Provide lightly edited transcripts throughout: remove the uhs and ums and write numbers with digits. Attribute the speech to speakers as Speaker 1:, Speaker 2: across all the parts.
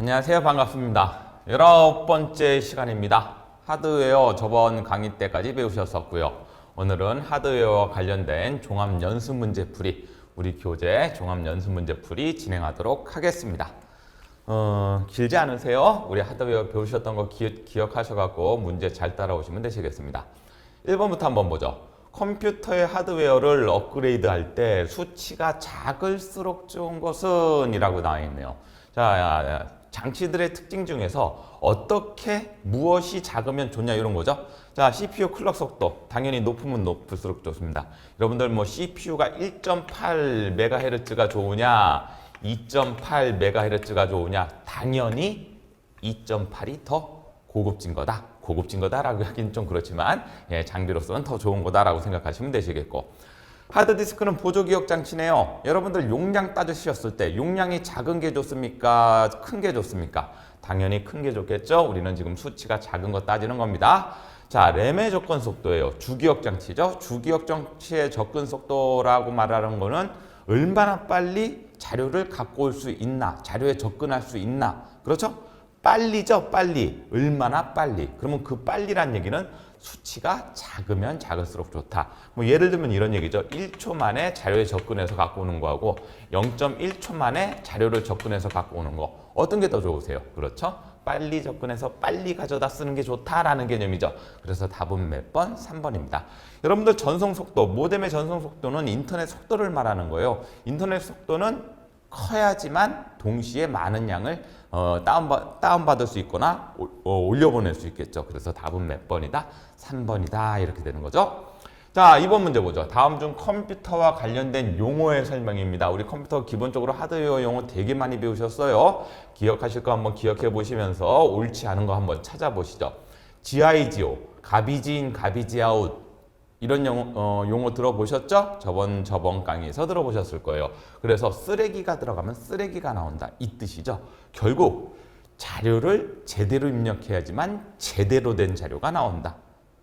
Speaker 1: 안녕하세요. 반갑습니다. 19번째 시간입니다. 하드웨어 저번 강의 때까지 배우셨었고요. 오늘은 하드웨어와 관련된 종합연습문제풀이, 우리 교재 종합연습문제풀이 진행하도록 하겠습니다. 길지 않으세요? 우리 하드웨어 배우셨던 거 기억하셔갖고 문제 잘 따라오시면 되시겠습니다. 1번부터 한번 보죠. 컴퓨터의 하드웨어를 업그레이드 할 때 수치가 작을수록 좋은 것은 이라고 나와 있네요. 자, 장치들의 특징 중에서 어떻게 무엇이 작으면 좋냐 이런 거죠. 자, CPU 클럭 속도 당연히 높으면 높을수록 좋습니다. 여러분들 뭐 CPU가 1.8MHz가 좋으냐 2.8MHz가 좋으냐, 당연히 2.8이 더 고급진 거다. 고급진 거다라고 하긴 좀 그렇지만 장비로서는 더 좋은 거다라고 생각하시면 되시겠고, 하드디스크는 보조기억 장치네요. 여러분들 용량 따지셨을 때 용량이 작은 게 좋습니까? 큰 게 좋습니까? 당연히 큰 게 좋겠죠. 우리는 지금 수치가 작은 거 따지는 겁니다. 자, 램의 접근 속도예요. 주기억 장치죠. 주기억 장치의 접근 속도라고 말하는 거는 얼마나 빨리 자료를 갖고 올 수 있나, 자료에 접근할 수 있나. 그렇죠? 빨리죠, 빨리. 얼마나 빨리. 그러면 그 빨리란 얘기는 수치가 작으면 작을수록 좋다. 뭐 예를 들면 이런 얘기죠. 1초 만에 자료에 접근해서 갖고 오는 거하고 0.1초 만에 자료를 접근해서 갖고 오는 거. 어떤 게 더 좋으세요? 그렇죠? 빨리 접근해서 빨리 가져다 쓰는 게 좋다라는 개념이죠. 그래서 답은 몇 번? 3번입니다. 여러분들 전송 속도, 모뎀의 전송 속도는 인터넷 속도를 말하는 거예요. 인터넷 속도는 커야지만 동시에 많은 양을 다운받을 수 있거나 올려보낼 수 있겠죠. 그래서 답은 몇 번이다? 3번이다. 이렇게 되는 거죠. 자, 2번 문제 보죠. 다음 중 컴퓨터와 관련된 용어의 설명입니다. 우리 컴퓨터 기본적으로 하드웨어 용어 되게 많이 배우셨어요. 기억하실 거 한번 기억해 보시면서 옳지 않은 거 한번 찾아보시죠. GIGO, 가비지 인, 가비지 아웃, 이런 용어 들어보셨죠? 저번 강의에서 들어보셨을 거예요. 그래서 쓰레기가 들어가면 쓰레기가 나온다. 이 뜻이죠. 결국 자료를 제대로 입력해야지만 제대로 된 자료가 나온다.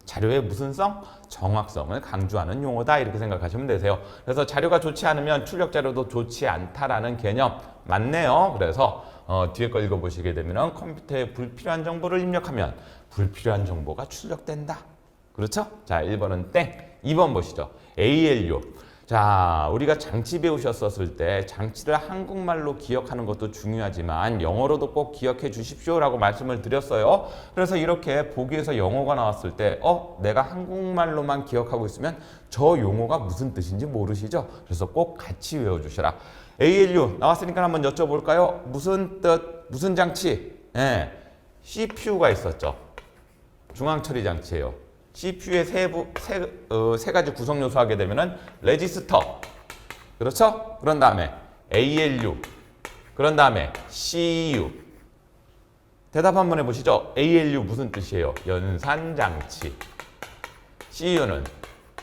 Speaker 1: 자료의 무슨 성? 정확성을 강조하는 용어다. 이렇게 생각하시면 되세요. 그래서 자료가 좋지 않으면 출력 자료도 좋지 않다라는 개념 맞네요. 그래서 뒤에 거 읽어보시게 되면 컴퓨터에 불필요한 정보를 입력하면 불필요한 정보가 출력된다. 그렇죠? 자, 1번은 땡. 2번 보시죠. ALU. 자, 우리가 장치 배우셨었을 때 장치를 한국말로 기억하는 것도 중요하지만 영어로도 꼭 기억해 주십시오라고 말씀을 드렸어요. 그래서 이렇게 보기에서 영어가 나왔을 때 내가 한국말로만 기억하고 있으면 저 용어가 무슨 뜻인지 모르시죠? 그래서 꼭 같이 외워주셔라. ALU 나왔으니까 한번 여쭤볼까요? 무슨 뜻? 무슨 장치? CPU가 있었죠. 중앙처리 장치예요. CPU의 세 가지 구성 요소 하게 되면은 레지스터, 그렇죠? 그런 다음에 ALU, 그런 다음에 CU. 대답 한번 해보시죠. ALU 무슨 뜻이에요? 연산 장치. CU는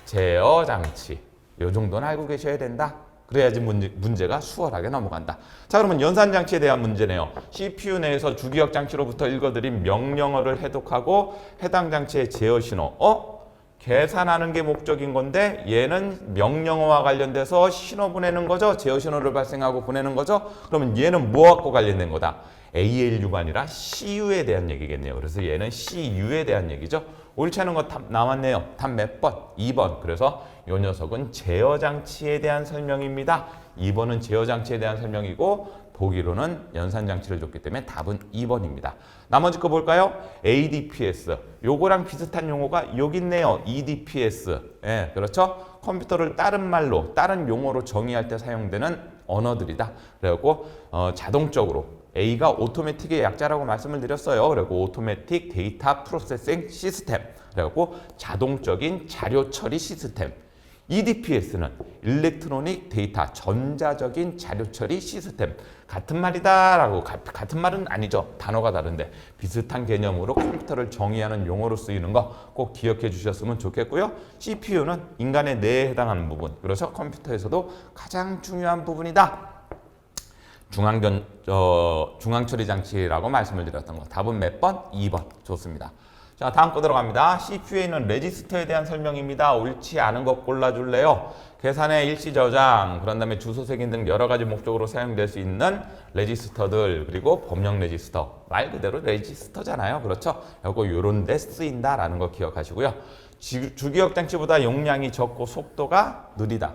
Speaker 1: 제어 장치. 요 정도는 알고 계셔야 된다. 그래야지 문제가 수월하게 넘어간다. 자, 그러면 연산 장치에 대한 문제네요. CPU 내에서 주기억 장치로부터 읽어드린 명령어를 해독하고 해당 장치의 제어 신호. 계산하는 게 목적인 건데 얘는 명령어와 관련돼서 신호 보내는 거죠. 제어 신호를 발생하고 보내는 거죠. 그러면 얘는 뭐하고 관련된 거다? ALU가 아니라 CU에 대한 얘기겠네요. 그래서 얘는 CU에 대한 얘기죠. 옳지 않은 거 답 나왔네요. 답 몇 번? 2번. 그래서 이 녀석은 제어 장치에 대한 설명입니다. 2번은 제어 장치에 대한 설명이고 보기로는 연산 장치를 줬기 때문에 답은 2번입니다. 나머지 거 볼까요? ADPS. 요거랑 비슷한 용어가 여기 있네요. EDPS. 예, 그렇죠? 컴퓨터를 다른 말로, 다른 용어로 정의할 때 사용되는 언어들이다. 그래갖고 자동적으로 A가 오토매틱의 약자라고 말씀을 드렸어요. 그리고 오토매틱 데이터 프로세싱 시스템. 그래갖고 자동적인 자료 처리 시스템. EDPS는 일렉트로닉 데이터, 전자적인 자료 처리 시스템. 같은 말이다라고, 같은 말은 아니죠. 단어가 다른데 비슷한 개념으로 컴퓨터를 정의하는 용어로 쓰이는 거 꼭 기억해 주셨으면 좋겠고요. CPU는 인간의 뇌에 해당하는 부분. 그래서 컴퓨터에서도 가장 중요한 부분이다. 중앙처리 장치라고 말씀을 드렸던 거. 답은 몇 번? 2번. 좋습니다. 자, 다음 거 들어갑니다. CPU에 있는 레지스터에 대한 설명입니다. 옳지 않은 거 골라줄래요? 계산의 일시 저장, 그런 다음에 주소 색인 등 여러 가지 목적으로 사용될 수 있는 레지스터들, 그리고 범용 레지스터. 말 그대로 레지스터잖아요. 그렇죠? 요런 데 쓰인다라는 거 기억하시고요. 주기억 장치보다 용량이 적고 속도가 느리다.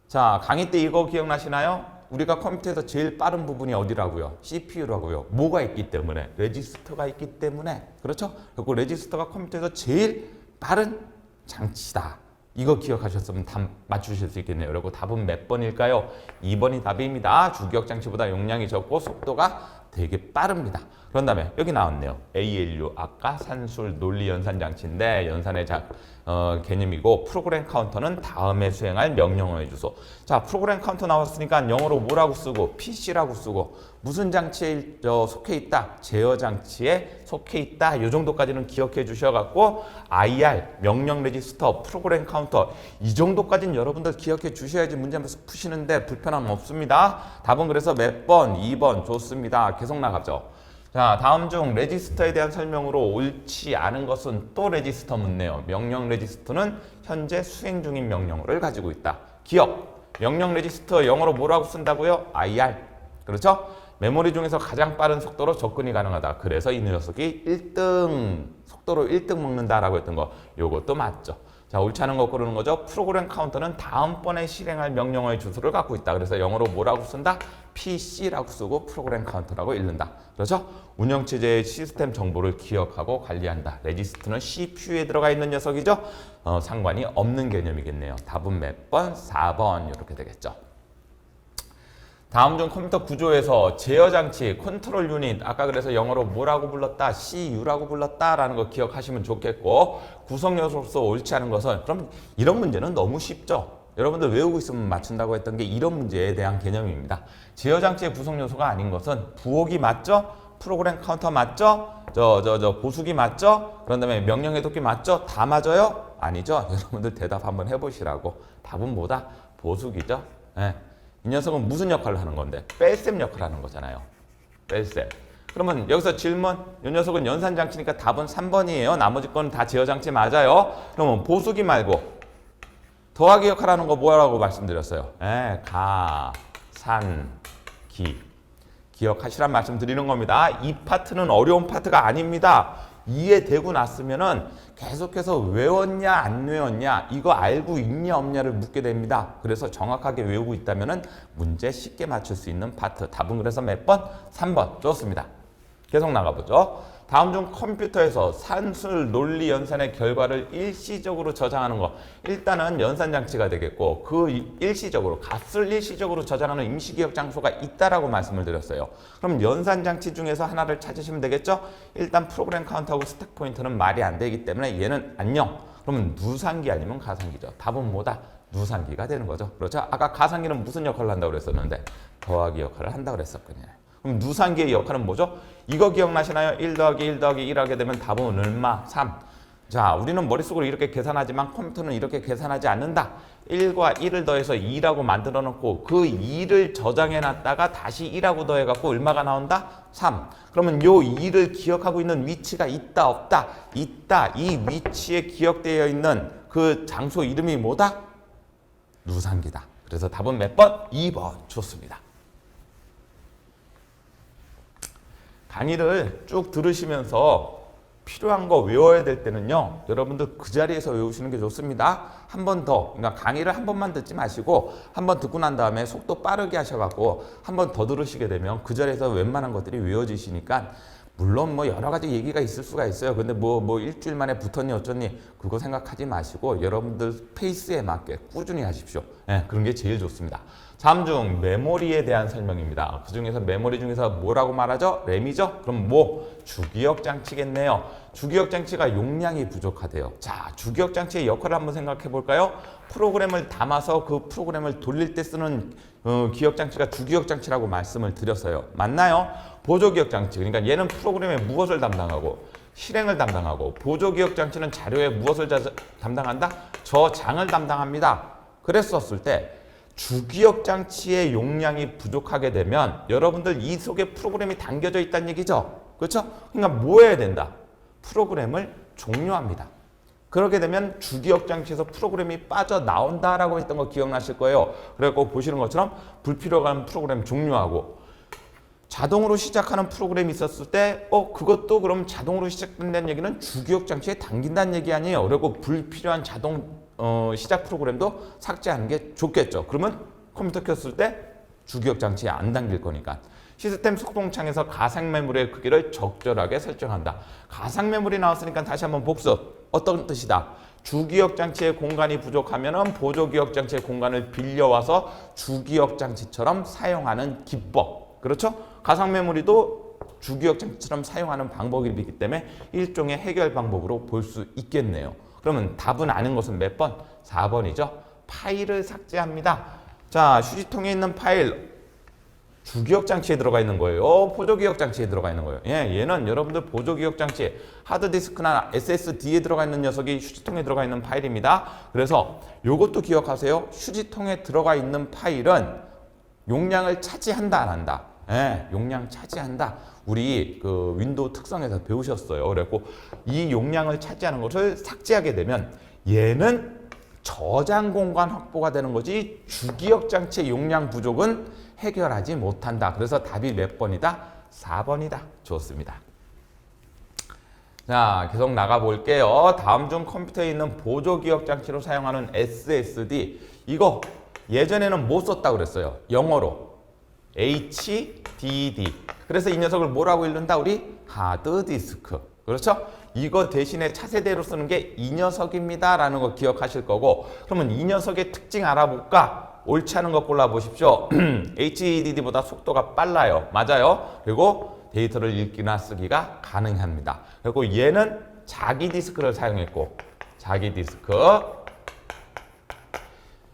Speaker 1: 자, 강의 때 이거 기억나시나요? 우리가 컴퓨터에서 제일 빠른 부분이 어디라고요? CPU라고요. 뭐가 있기 때문에? 레지스터가 있기 때문에. 그렇죠? 그리고 레지스터가 컴퓨터에서 제일 빠른 장치다. 이거 기억하셨으면 답 맞추실 수 있겠네요. 그리고 답은 몇 번일까요? 2번이 답입니다. 주기억 장치보다 용량이 적고 속도가 되게 빠릅니다. 그런 다음에 여기 나왔네요. ALU, 아까 산술 논리 연산 장치인데 연산의 개념이고 개념이고 카운터는 다음에 수행할 명령어의 주소. 자, 프로그램 카운터 나왔으니까 영어로 뭐라고 쓰고 PC라고 쓰고 무슨 장치에 속해 있다? 제어 장치에 속해 있다. 이 정도까지는 기억해 주셔갖고 IR, 명령 레지스터, 프로그램 카운터 이 정도까지는 여러분들 기억해 주셔야지 문제 푸시는데 불편함 없습니다. 답은 그래서 몇 번? 2번 좋습니다. 계속 나가죠. 자, 다음 중 레지스터에 대한 설명으로 옳지 않은 것은 또 레지스터 묻네요. 명령 레지스터는 현재 수행 중인 명령어를 가지고 있다. 기억, 명령 레지스터 영어로 뭐라고 쓴다고요? IR. 그렇죠? 메모리 중에서 가장 빠른 속도로 접근이 가능하다. 그래서 이 녀석이 1등, 속도로 1등 먹는다라고 했던 거. 요것도 맞죠. 자, 옳지 않은 거 고르는 거죠. 프로그램 카운터는 다음번에 실행할 명령어의 주소를 갖고 있다. 그래서 영어로 뭐라고 쓴다? PC라고 쓰고 프로그램 카운터라고 읽는다. 그렇죠? 운영체제의 시스템 정보를 기억하고 관리한다. 레지스터는 CPU에 들어가 있는 녀석이죠. 상관이 없는 개념이겠네요. 답은 몇 번? 4번 이렇게 되겠죠. 다음 중 컴퓨터 구조에서 제어 장치, 컨트롤 유닛, 아까 그래서 영어로 뭐라고 불렀다? CU라고 불렀다라는 거 기억하시면 좋겠고 구성 요소로서 옳지 않은 것은 그럼 이런 문제는 너무 쉽죠. 여러분들 외우고 있으면 맞춘다고 했던 게 이런 문제에 대한 개념입니다. 제어 장치의 구성 요소가 아닌 것은 부호기 맞죠? 프로그램 카운터 맞죠? 보수기 맞죠? 그런 다음에 명령 해독기 맞죠? 다 맞아요? 아니죠? 여러분들 대답 한번 해보시라고. 답은 뭐다? 보수기죠? 네. 이 녀석은 무슨 역할을 하는 건데? 뺄셈 역할을 하는 거잖아요. 뺄셈. 그러면 여기서 질문. 이 녀석은 연산장치니까 답은 3번이에요. 나머지 건 다 제어장치 맞아요. 그러면 보수기 말고 더하기 역할을 하는 거 뭐라고 말씀드렸어요? 가, 산, 기. 기억하시란 말씀 드리는 겁니다. 이 파트는 어려운 파트가 아닙니다. 이해되고 났으면은 계속해서 외웠냐 안 외웠냐 이거 알고 있냐 없냐를 묻게 됩니다. 그래서 정확하게 외우고 있다면은 문제 쉽게 맞출 수 있는 파트. 답은 그래서 몇 번? 3번. 좋습니다. 계속 나가보죠. 다음 중 컴퓨터에서 산술 논리 연산의 결과를 일시적으로 저장하는 거. 일단은 연산 장치가 되겠고 그 일시적으로 값을 일시적으로 저장하는 임시기억 장소가 있다라고 말씀을 드렸어요. 그럼 연산 장치 중에서 하나를 찾으시면 되겠죠? 일단 프로그램 카운트하고 스택 포인터는 말이 안 되기 때문에 얘는 안녕. 그러면 누산기 아니면 가산기죠. 답은 뭐다? 누산기가 되는 거죠. 그렇죠? 아까 가산기는 무슨 역할을 한다고 그랬었는데 더하기 역할을 한다고 그랬었거든요. 그럼 누산기의 역할은 뭐죠? 이거 기억나시나요? 1 더하기 1 더하기 1 하게 되면 답은 얼마? 3. 자, 우리는 머릿속으로 이렇게 계산하지만 컴퓨터는 이렇게 계산하지 않는다. 1과 1을 더해서 2라고 만들어 놓고 그 2를 저장해 놨다가 다시 1하고 더해 갖고 얼마가 나온다? 3. 그러면 요 2를 기억하고 있는 위치가 있다 없다? 있다. 이 위치에 기억되어 있는 그 장소 이름이 뭐다? 누산기다. 그래서 답은 몇 번? 2번. 좋습니다. 강의를 쭉 들으시면서 필요한 거 외워야 될 때는요. 여러분들 그 자리에서 외우시는 게 좋습니다. 한 번 더, 그러니까 강의를 한 번만 듣지 마시고 한 번 듣고 난 다음에 속도 빠르게 하셔갖고 한 번 더 들으시게 되면 그 자리에서 웬만한 것들이 외워지시니까 물론 뭐 여러 가지 얘기가 있을 수가 있어요. 근데 뭐 일주일 만에 붙었니 어쩌니 그거 생각하지 마시고 여러분들 페이스에 맞게 꾸준히 하십시오. 네, 그런 게 제일 좋습니다. 다음 중 메모리에 대한 설명입니다. 그 중에서 메모리 중에서 뭐라고 말하죠? 램이죠? 그럼 뭐? 주기억 장치겠네요. 주기억 장치가 용량이 부족하대요. 자, 주기억 장치의 역할을 한번 생각해 볼까요? 프로그램을 담아서 그 프로그램을 돌릴 때 쓰는 기억 장치가 주기억 장치라고 말씀을 드렸어요. 맞나요? 보조기억 장치. 그러니까 얘는 프로그램에 무엇을 담당하고 실행을 담당하고 보조기억 장치는 자료에 무엇을 담당한다? 저장을 담당합니다. 그랬었을 때 주기억 장치의 용량이 부족하게 되면 여러분들 이 속에 프로그램이 담겨져 있다는 얘기죠. 그렇죠? 그러니까 뭐 해야 된다? 프로그램을 종료합니다. 그렇게 되면 주기억 장치에서 프로그램이 빠져나온다라고 했던 거 기억나실 거예요. 그래서 보시는 것처럼 불필요한 프로그램 종료하고 자동으로 시작하는 프로그램이 있었을 때 그것도 그럼 자동으로 시작된다는 얘기는 주기억 장치에 당긴다는 얘기 아니에요. 그리고 불필요한 자동 시작 프로그램도 삭제하는 게 좋겠죠. 그러면 컴퓨터 켰을 때 주기억 장치에 안 당길 거니까. 시스템 속동창에서 가상 메모리의 크기를 적절하게 설정한다. 가상 메모리 나왔으니까 다시 한번 복습. 어떤 뜻이다? 주기억 장치의 공간이 부족하면 보조기억 장치의 공간을 빌려와서 주기억 장치처럼 사용하는 기법. 그렇죠? 가상 메모리도 주기억 장치처럼 사용하는 방법이기 때문에 일종의 해결 방법으로 볼 수 있겠네요. 그러면 답은 아는 것은 몇 번? 4번이죠. 파일을 삭제합니다. 자, 휴지통에 있는 파일 주기억 장치에 들어가 있는 거예요. 보조기억 장치에 들어가 있는 거예요. 얘는 여러분들 보조기억 장치 하드디스크나 SSD에 들어가 있는 녀석이 휴지통에 들어가 있는 파일입니다. 그래서 이것도 기억하세요. 휴지통에 들어가 있는 파일은 용량을 차지한다 안 한다? 용량 차지한다. 우리 그 윈도우 특성에서 배우셨어요. 그래갖고 이 용량을 차지하는 것을 삭제하게 되면 얘는 저장 공간 확보가 되는 거지 주기억 장치의 용량 부족은 해결하지 못한다. 그래서 답이 몇 번이다? 4번이다. 좋습니다. 자, 계속 나가 볼게요. 다음 중 컴퓨터에 있는 보조기억 장치로 사용하는 SSD 이거 예전에는 못 썼다고 그랬어요. 영어로 HDD. 그래서 이 녀석을 뭐라고 읽는다? 우리 하드디스크. 그렇죠? 이거 대신에 차세대로 쓰는 게 이 녀석입니다 라는 거 기억하실 거고, 그러면 이 녀석의 특징 알아볼까? 옳지 않은 거 골라보십시오. HDD보다 속도가 빨라요. 맞아요. 그리고 데이터를 읽기나 쓰기가 가능합니다. 그리고 얘는 자기 디스크를 사용했고, 자기 디스크.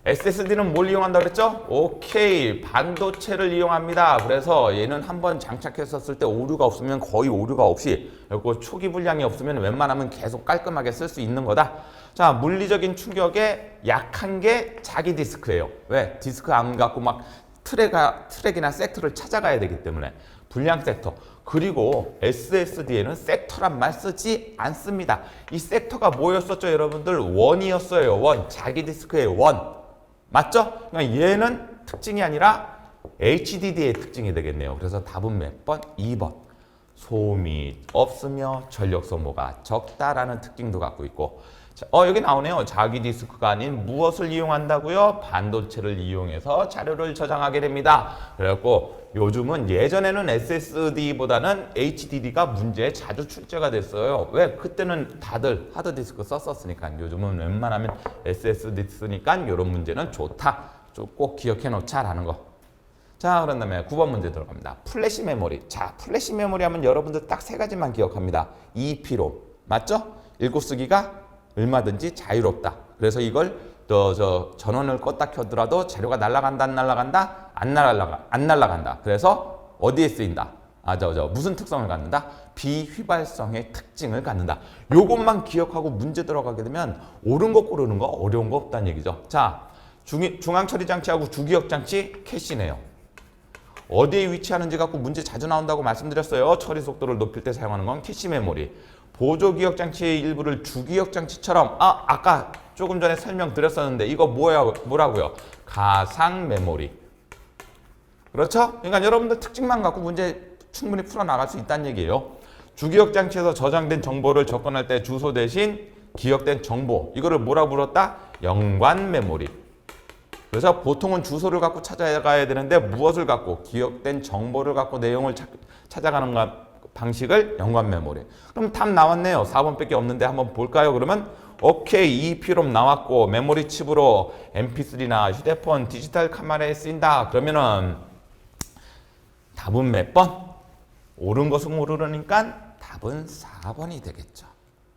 Speaker 1: SSD는 뭘 이용한다고 그랬죠? 오케이, 반도체를 이용합니다. 그래서 얘는 한번 장착했었을 때 오류가 없으면 거의 오류가 없이, 그리고 초기 불량이 없으면 웬만하면 계속 깔끔하게 쓸 수 있는 거다. 자, 물리적인 충격에 약한 게 자기 디스크예요. 왜? 디스크 안 갖고 막 트랙이나 섹터를 찾아가야 되기 때문에. 불량 섹터. 그리고 SSD에는 섹터란 말 쓰지 않습니다. 이 섹터가 뭐였었죠, 여러분들? 원이었어요. 원. 자기 디스크의 원. 맞죠? 그러니까 얘는 특징이 아니라 HDD의 특징이 되겠네요. 그래서 답은 몇 번? 2번. 소음이 없으며 전력 소모가 적다라는 특징도 갖고 있고. 자, 여기 나오네요. 자기 디스크가 아닌 무엇을 이용한다고요? 반도체를 이용해서 자료를 저장하게 됩니다. 그래갖고 요즘은 예전에는 SSD보다는 HDD가 문제에 자주 출제가 됐어요. 왜? 그때는 다들 하드디스크 썼었으니까. 요즘은 웬만하면 SSD 쓰니까 이런 문제는 좋다. 꼭 기억해 놓자라는 거. 자, 그런 다음에 9번 문제 들어갑니다. 플래시 메모리. 자, 플래시 메모리 하면 여러분들 딱 세 가지만 기억합니다. EEPROM. 맞죠? 읽고 쓰기가 얼마든지 자유롭다. 그래서 이걸 전원을 껐다 켜더라도 자료가 날아간다 안 날아간다? 안 날아간다. 그래서 어디에 쓰인다? 무슨 특성을 갖는다? 비휘발성의 특징을 갖는다. 요것만 기억하고 문제 들어가게 되면 옳은 거 고르는 거 어려운 거 없다는 얘기죠. 자, 중앙 처리 장치하고 주기억 장치 캐시네요. 어디에 위치하는지 갖고 문제 자주 나온다고 말씀드렸어요. 처리 속도를 높일 때 사용하는 건 캐시 메모리. 보조기억 장치의 일부를 주기억 장치처럼 아까 조금 전에 설명드렸었는데 이거 뭐라고요? 가상 메모리. 그렇죠? 그러니까 여러분들 특징만 갖고 문제 충분히 풀어나갈 수 있다는 얘기예요. 주기억 장치에서 저장된 정보를 접근할 때 주소 대신 기억된 정보. 이거를 뭐라고 불렀다? 연관 메모리. 그래서 보통은 주소를 갖고 찾아가야 되는데 무엇을 갖고? 기억된 정보를 갖고 내용을 찾아가는 방식을 연관 메모리. 그럼 답 나왔네요. 4번밖에 없는데 한번 볼까요? 그러면 오케이, EEPROM 나왔고 메모리 칩으로 MP3나 휴대폰 디지털 카메라에 쓰인다. 그러면은 답은 몇 번? 옳은 것은 모르니까 답은 4번이 되겠죠.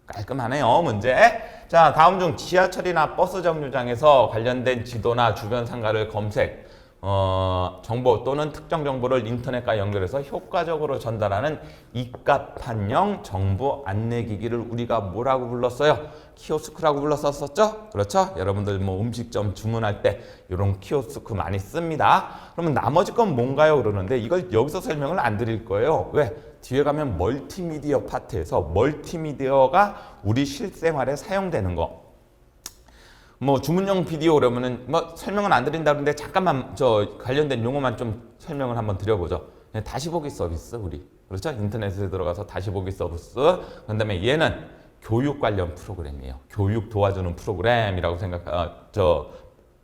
Speaker 1: 깔끔하네요, 문제. 자, 다음 중 지하철이나 버스 정류장에서 관련된 지도나 주변 상가를 검색. 정보 또는 특정 정보를 인터넷과 연결해서 효과적으로 전달하는 입갑판형 정보 안내기기를 우리가 뭐라고 불렀어요? 키오스크라고 불렀었죠? 그렇죠? 여러분들 뭐 음식점 주문할 때 이런 키오스크 많이 씁니다. 그러면 나머지 건 뭔가요? 그러는데 이걸 여기서 설명을 안 드릴 거예요. 왜? 뒤에 가면 멀티미디어 파트에서 멀티미디어가 우리 실생활에 사용되는 거. 뭐 주문용 비디오 그러면은 뭐 설명은 안 드린다는데 잠깐만 저 관련된 용어만 좀 설명을 한번 드려보죠. 다시 보기 서비스 우리 그렇죠? 인터넷에 들어가서 다시 보기 서비스. 그다음에 얘는 교육 관련 프로그램이에요. 교육 도와주는 프로그램이라고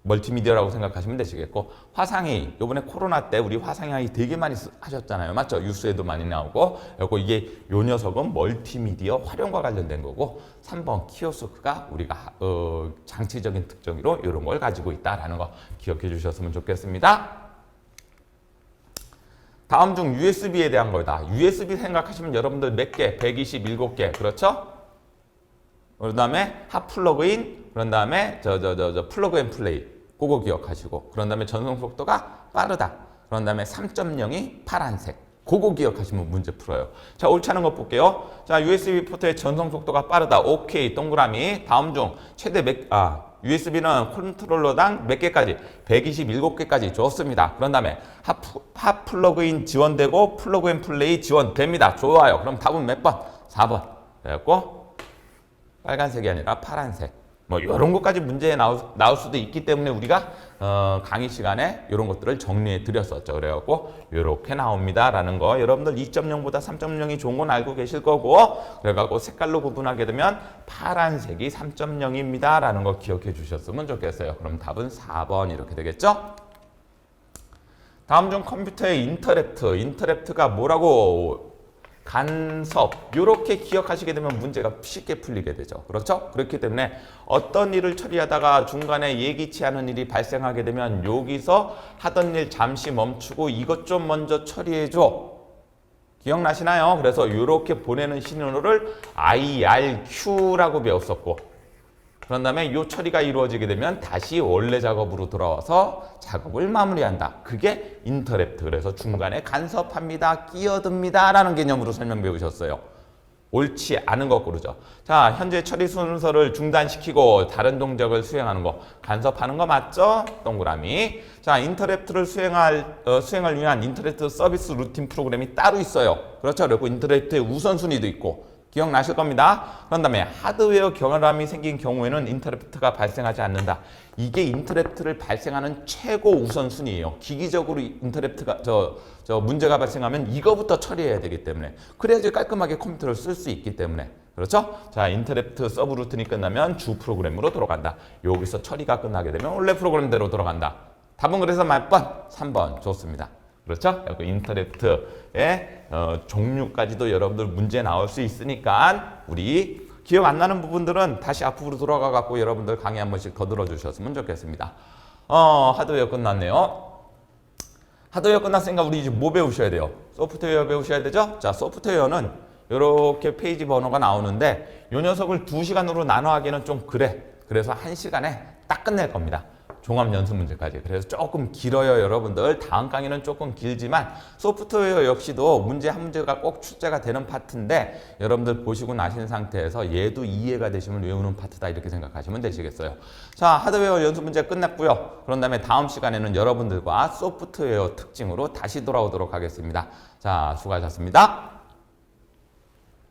Speaker 1: 멀티미디어라고 생각하시면 되시겠고, 화상회의, 요번에 코로나 때 우리 화상회의 되게 많이 하셨잖아요. 맞죠? 뉴스에도 많이 나오고. 그리고 이게 요 녀석은 멀티미디어 활용과 관련된 거고, 3번 키오스크가 우리가 장치적인 특징으로 이런 걸 가지고 있다라는 거 기억해 주셨으면 좋겠습니다. 다음 중 USB에 대한 거다. USB 생각하시면 여러분들 몇 개? 127개. 그렇죠? 그 다음에 핫 플러그인, 그런 다음에 플러그 앤 플레이. 그거 기억하시고, 그런 다음에 전송 속도가 빠르다. 그런 다음에 3.0이 파란색. 그거 기억하시면 문제 풀어요. 자, 옳지 않은 거 볼게요. 자, USB 포트의 전송 속도가 빠르다. 오케이, 동그라미. 다음 중 최대 USB는 컨트롤러당 몇 개까지? 127개까지 좋습니다. 그런 다음에 핫 플러그인 지원되고 플러그 앤 플레이 지원됩니다. 좋아요. 그럼 답은 몇 번? 4번. 그래갖고 빨간색이 아니라 파란색. 뭐 이런 것까지 문제에 나올 수도 있기 때문에 우리가 강의 시간에 이런 것들을 정리해 드렸었죠. 그래갖고 이렇게 나옵니다라는 거 여러분들 2.0보다 3.0이 좋은 건 알고 계실 거고, 그래갖고 색깔로 구분하게 되면 파란색이 3.0입니다라는 거 기억해 주셨으면 좋겠어요. 그럼 답은 4번 이렇게 되겠죠? 다음 중 컴퓨터의 인터랩트가 뭐라고? 간섭, 이렇게 기억하시게 되면 문제가 쉽게 풀리게 되죠. 그렇죠? 그렇기 때문에 어떤 일을 처리하다가 중간에 예기치 않은 일이 발생하게 되면 여기서 하던 일 잠시 멈추고 이것 좀 먼저 처리해줘. 기억나시나요? 그래서 이렇게 보내는 신호를 IRQ라고 배웠었고, 그런 다음에 이 처리가 이루어지게 되면 다시 원래 작업으로 돌아와서 작업을 마무리한다. 그게 인터랩트. 그래서 중간에 간섭합니다. 끼어듭니다. 라는 개념으로 설명 배우셨어요. 옳지 않은 거 고르죠. 자, 현재 처리 순서를 중단시키고 다른 동작을 수행하는 거. 간섭하는 거 맞죠? 동그라미. 자, 인터랩트를 수행을 위한 인터랩트 서비스 루틴 프로그램이 따로 있어요. 그렇죠? 그리고 인터랩트의 우선순위도 있고. 기억나실 겁니다. 그런 다음에 하드웨어 결함이 생긴 경우에는 인터랩트가 발생하지 않는다. 이게 인터랩트를 발생하는 최고 우선순위예요. 기기적으로 인터랩트가 문제가 발생하면 이거부터 처리해야 되기 때문에, 그래야지 깔끔하게 컴퓨터를 쓸 수 있기 때문에. 그렇죠? 자, 인터랩트 서브 루틴이 끝나면 주 프로그램으로 돌아간다. 여기서 처리가 끝나게 되면 원래 프로그램대로 돌아간다. 답은 그래서 몇 번? 3번. 좋습니다. 그렇죠? 인터랩트의 종류까지도 여러분들 문제 나올 수 있으니까 우리 기억 안 나는 부분들은 다시 앞으로 돌아가 갖고 여러분들 강의 한 번씩 더 들어주셨으면 좋겠습니다. 하드웨어 끝났네요. 하드웨어 끝났으니까 우리 이제 뭐 배우셔야 돼요? 소프트웨어 배우셔야 되죠? 자, 소프트웨어는 이렇게 페이지 번호가 나오는데 이 녀석을 2시간으로 나눠 하기는 좀 그래. 그래서 1시간에 딱 끝낼 겁니다. 종합 연습 문제까지. 그래서 조금 길어요, 여러분들. 다음 강의는 조금 길지만 소프트웨어 역시도 문제 한 문제가 꼭 출제가 되는 파트인데 여러분들 보시고 나신 상태에서 얘도 이해가 되시면 외우는 파트다 이렇게 생각하시면 되시겠어요. 자, 하드웨어 연습 문제 끝났고요. 그런 다음에 다음 시간에는 여러분들과 소프트웨어 특징으로 다시 돌아오도록 하겠습니다. 자, 수고하셨습니다.